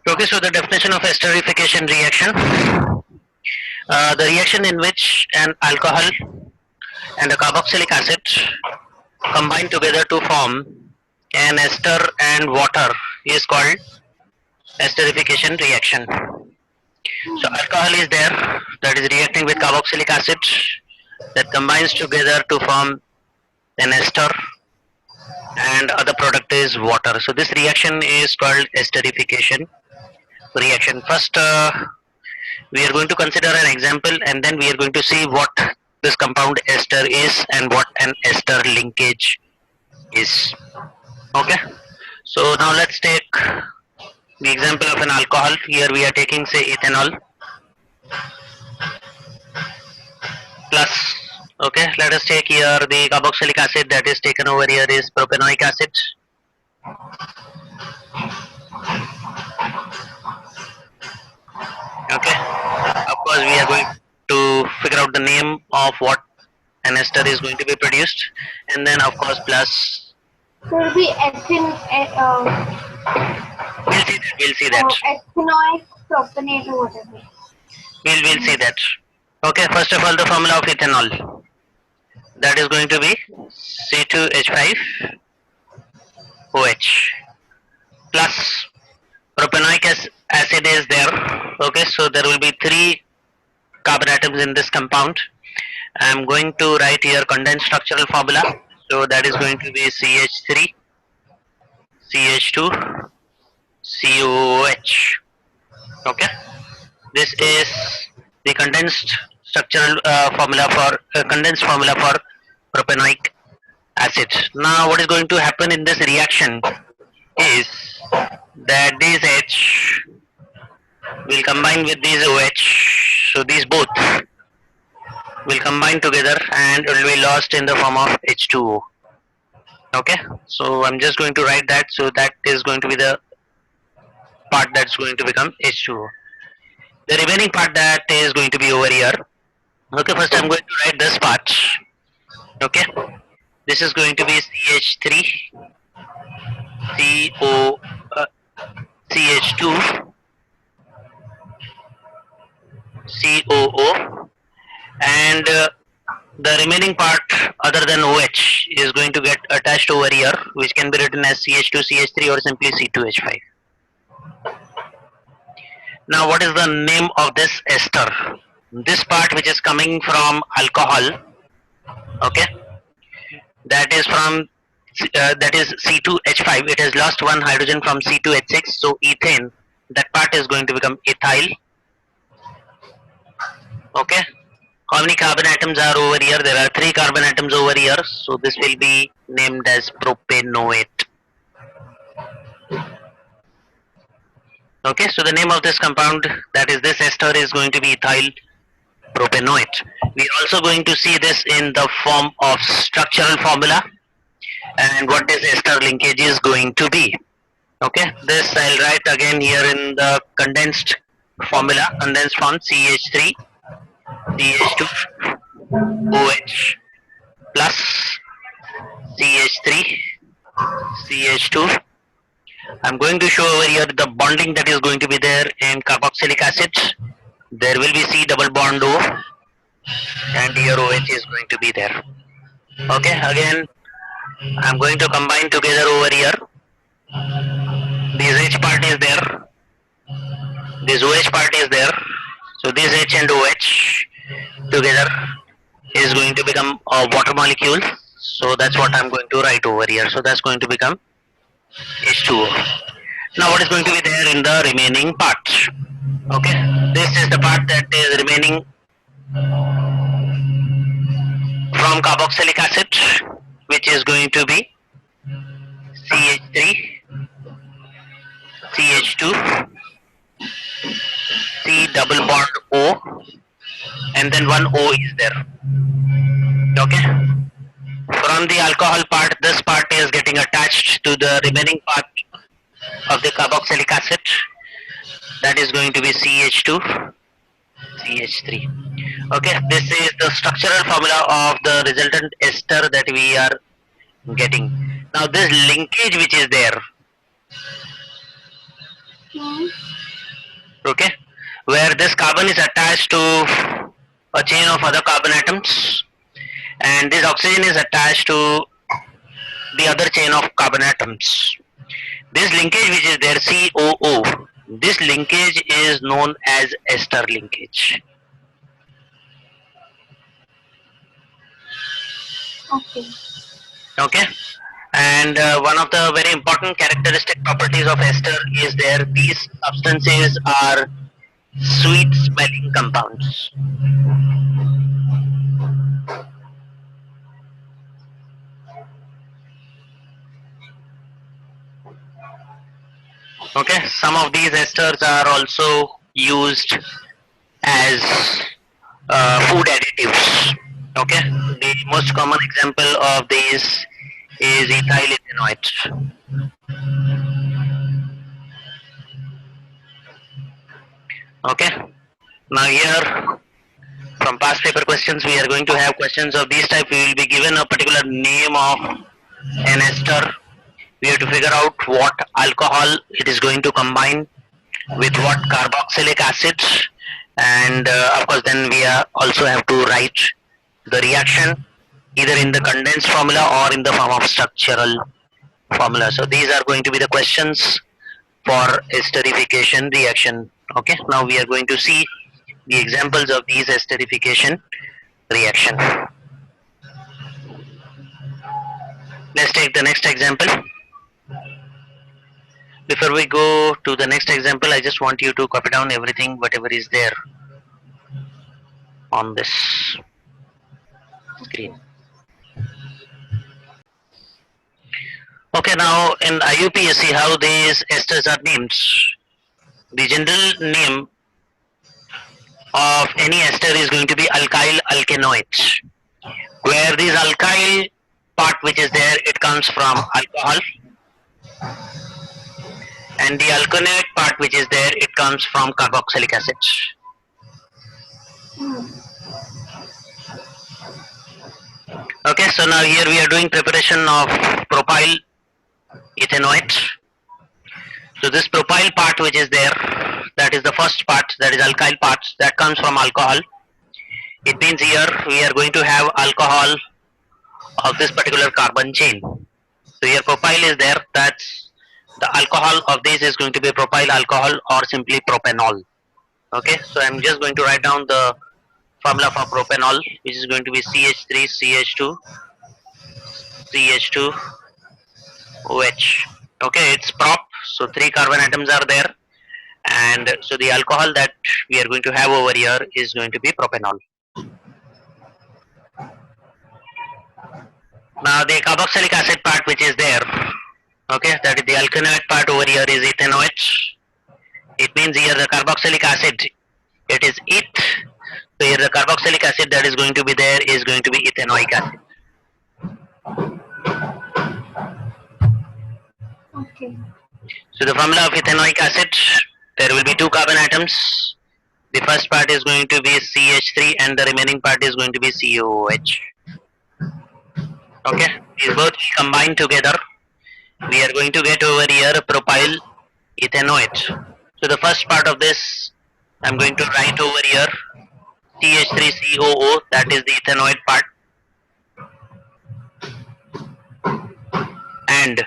Okay, so the definition of esterification reaction, the reaction in which an alcohol and a carboxylic acid combine together to form an ester and water is called esterification reaction. So alcohol is there that is reacting with carboxylic acid that combines together to form an ester, and other product is water. So this reaction is called esterification reaction. First, we are going to consider an example, and then we are going to see what this compound ester is and what an ester linkage is. Okay. So now let's take the example of an alcohol. Here we are taking, say, ethanol plus. Okay, let us take here the carboxylic acid that is taken over here is propanoic acid. Okay, of course we are going to figure out the name of what an ester is going to be produced, and then of course plus. So it will be We'll see that. ethanoic propanate or whatever. We'll see that. Okay, first of all, the formula of ethanol, that is going to be C2H5OH plus propanoic acid is there. Okay, so there will be 3 carbon atoms in this compound. I am going to write here condensed structural formula. So that is going to be CH3, CH2, COOH. Okay, this is the condensed structural formula for condensed formula for propanoic acid. Now what is going to happen in this reaction is that this H will combine with this OH, so these both will combine together and it will be lost in the form of H2O. Okay, so I'm just going to write that, so that is going to be the part that's going to become H2O. The remaining part that is going to be over here. Okay, first I'm going to write this part. Okay, this is going to be CH3, CH2, COO, and the remaining part other than OH is going to get attached over here, which can be written as CH2, CH3 or simply C2H5. Now what is the name of this ester? This part which is coming from alcohol, okay, that is from that is C2H5. It has lost one hydrogen from C2H6, so ethane, that part is going to become ethyl. Okay, how many carbon atoms are over here? There are 3 carbon atoms over here, so this will be named as propanoate. Okay, so the name of this compound, that is this ester, is going to be ethyl propanoate. We are also going to see this in the form of structural formula and what this ester linkage is going to be. Okay, this I'll write again here in the condensed formula, condensed form CH3, CH2, OH plus CH3, CH2. I'm going to show over here the bonding that is going to be there in carboxylic acid. There will be C double bond O, and here OH is going to be there. Okay, again I'm going to combine together over here. This H part is there, this OH part is there, so this H and OH together is going to become a water molecule, so that's what I'm going to write over here. So that's going to become H2O. Now what is going to be there in the remaining part? Okay, this is the part that is remaining from carboxylic acid, which is going to be CH3, CH2, C double bond O, and then one O is there. Okay, from the alcohol part, this part is getting attached to the remaining part of the carboxylic acid, that is going to be CH2, CH3. Okay, this is the structural formula of the resultant ester that we are getting. Now this linkage which is there, Hmm. Okay, where this carbon is attached to a chain of other carbon atoms, and this oxygen is attached to the other chain of carbon atoms. This linkage which is there, COO, this linkage is known as ester linkage. Okay. Okay, and one of the very important characteristic properties of ester is there, these substances are sweet smelling compounds. Okay, some of these esters are also used as food additives. Okay, the most common example of these is ethyl ethanoate. Okay, now here from past paper questions we are going to have questions of these type. We will be given a particular name of an ester. We have to figure out what alcohol it is going to combine with what carboxylic acid, and of course then we are also have to write the reaction either in the condensed formula or in the form of structural formula. So these are going to be the questions for esterification reaction. Okay, now we are going to see the examples of these esterification reaction. Let's take the next example. Before we go to the next example, I just want you to copy down everything, whatever is there on this screen. Okay, now in IUPAC, how these esters are named. The general name of any ester is going to be alkyl alkanoids, where this alkyl part which is there, it comes from alcohol, and the alkanoate part which is there, it comes from carboxylic acid. Hmm. Okay, so now here we are doing preparation of propyl ethanoate. So this propyl part which is there, that is the first part, that is alkyl part, that comes from alcohol. It means here we are going to have alcohol of this particular carbon chain. So here propyl is there, that's the alcohol of this is going to be propyl alcohol or simply propanol. Okay, so I'm just going to write down the formula for propanol, which is going to be CH3 CH2 CH2 OH. Okay, it's prop, so 3 carbon atoms are there, and so the alcohol that we are going to have over here is going to be propanol. Now the carboxylic acid part which is there, okay, that is the alkanoate part over here is ethanoate. It means here the carboxylic acid, it is eth. So here the carboxylic acid that is going to be there is going to be ethanoic acid. Okay. So the formula of ethanoic acid, there will be 2 carbon atoms. The first part is going to be CH3 and the remaining part is going to be COOH. Okay, these both combined together, we are going to get over here propyl ethanoate. So the first part of this, I'm going to write over here CH3COO, that is the ethanoate part, and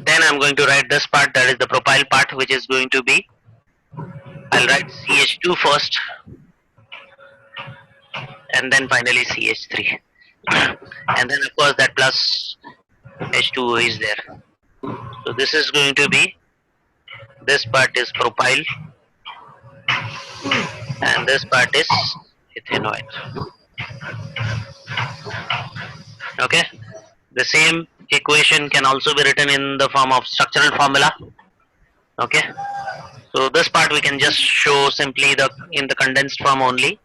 then I'm going to write this part, that is the propyl part, which is going to be, I'll write CH2 first and then finally CH3, and then of course that plus H2O is there. So this is going to be, this part is propyl and this part is ethanoate. Okay, the same equation can also be written in the form of structural formula. Okay, so this part we can just show simply the in the condensed form only.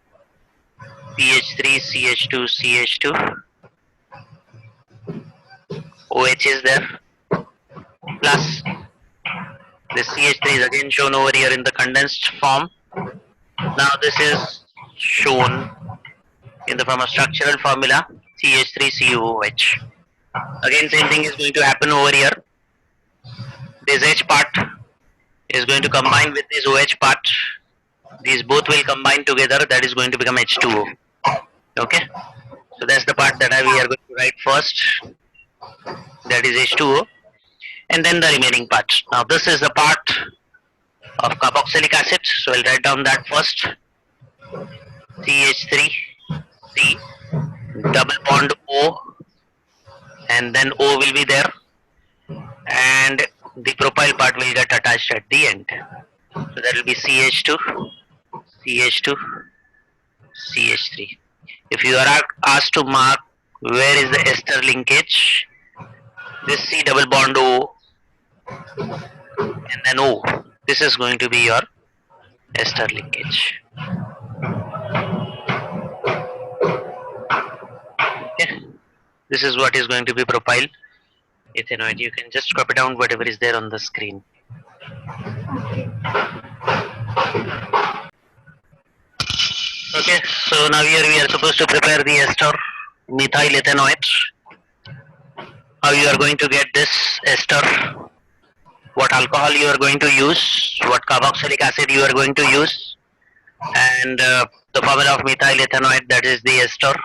CH3 CH2 CH2 OH is there, plus this CH3 is again shown over here in the condensed form. Now this is shown in the form of structural formula CH3COOH. Again, same thing is going to happen over here. This H part is going to combine with this OH part. These both will combine together. That is going to become H2O. Okay. So that's the part that we are going to write first. That is H2O. And then the remaining part. Now this is the part of carboxylic acid. So I'll write down that first. CH3, C, double bond O, and then O will be there. And the propyl part will get attached at the end. So that will be CH2, CH2, CH3. If you are asked to mark where is the ester linkage, this C double bond O and then O, this is going to be your ester linkage. Okay. This is what is going to be propyl ethanoate. You can just copy down whatever is there on the screen. Okay, so now here we are supposed to prepare the ester methyl ethanoate. How you are going to get this ester, what alcohol you are going to use, what carboxylic acid you are going to use, and the formula of methyl ethanoate, that is the ester.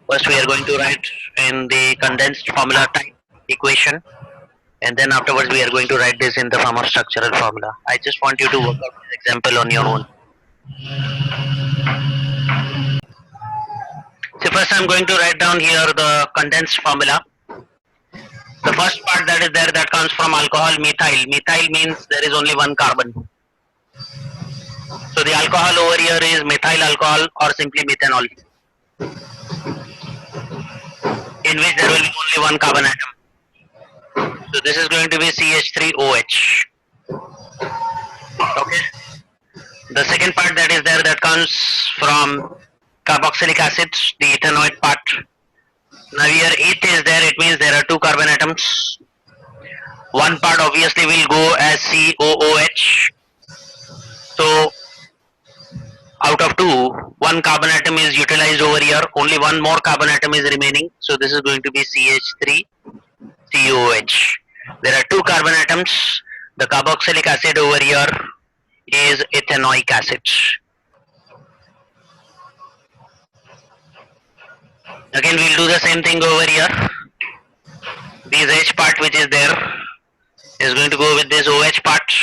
First we are going to write in the condensed formula type equation, and then afterwards we are going to write this in the form of structural formula. I just want you to work out this example on your own. So first I am going to write down here the condensed formula. The first part that is there, that comes from alcohol methyl. Methyl means there is only one carbon. So the alcohol over here is methyl alcohol or simply methanol, in which there will be only one carbon atom. So this is going to be CH3OH. Okay. The second part that is there, that comes from carboxylic acid, the ethanoate part. Now here eth is there, it means there are two carbon atoms. One part obviously will go as COOH. So out of two, one carbon atom is utilized over here, only one more carbon atom is remaining. So this is going to be CH3COOH. There are two carbon atoms. The carboxylic acid over here is ethanoic acid. Again we'll do the same thing over here. This H part which is there is going to go with this OH part.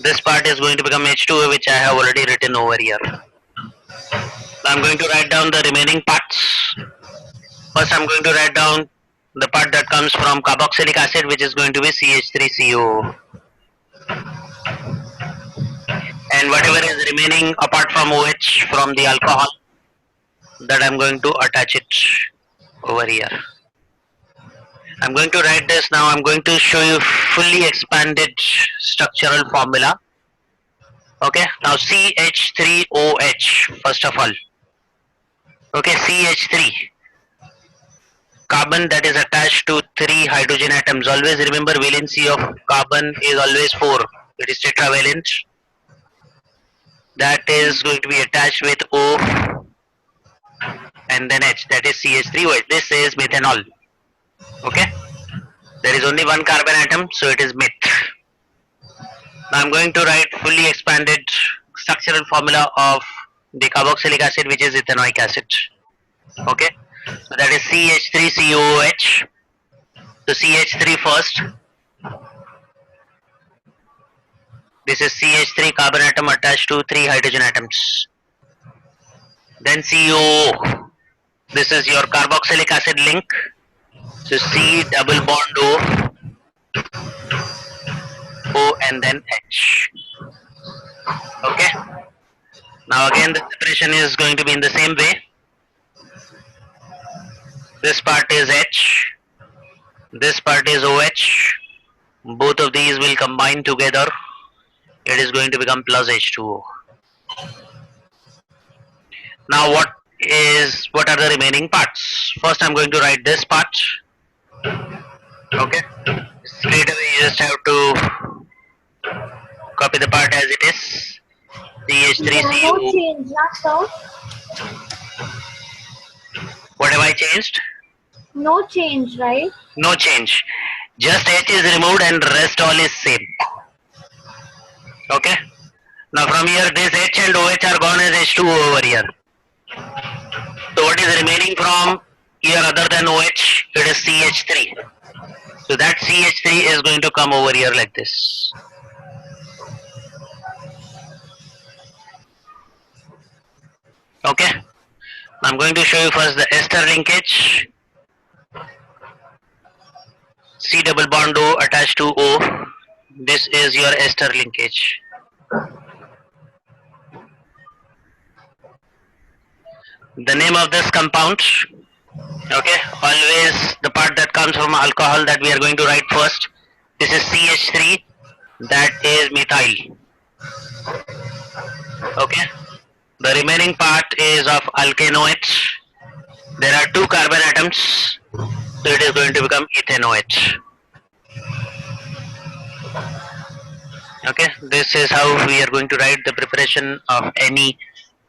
This part is going to become H2O, which I have already written over here. So I'm going to write down the remaining parts. First I'm going to write down the part that comes from carboxylic acid, which is going to be CH3CO. And whatever is remaining apart from OH from the alcohol, that I'm going to attach it over here. I'm going to write this now. I'm going to show you fully expanded structural formula. Okay, now CH3OH first of all. Okay, CH3, carbon that is attached to 3 hydrogen atoms. Always remember, valency of carbon is always 4. It is tetravalent. That is going to be attached with O and then H, that is CH3OH. This is methanol. Okay, there is only one carbon atom, so it is meth. Now I'm going to write fully expanded structural formula of the carboxylic acid, which is ethanoic acid. Okay, so that is CH3COOH. So CH3 first. This is CH3 carbon atom attached to 3 hydrogen atoms. Then COO. This is your carboxylic acid link. So C double bond O and then H. Okay. Now again the separation is going to be in the same way. This part is H. This part is OH. Both of these will combine together. It is going to become plus H2O. Now what are the remaining parts? First I'm going to write this part. Okay. Straight away you just have to copy the part as it is. CH3CO. What have I changed? No change, right? No change. Just H is removed and rest all is same. Okay. Now from here this H and OH are gone as H2O over here. So what is remaining from here other than OH? It is CH3. So that CH3 is going to come over here like this. Okay. I'm going to show you first the ester linkage. C double bond O attached to O. This is your ester linkage. The name of this compound. Okay. Always the part that comes from alcohol that we are going to write first. This is CH3. That is methyl. Okay. The remaining part is of alkanoids. There are 2 carbon atoms, so it is going to become ethanoate. Okay, this is how we are going to write the preparation of any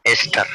ester.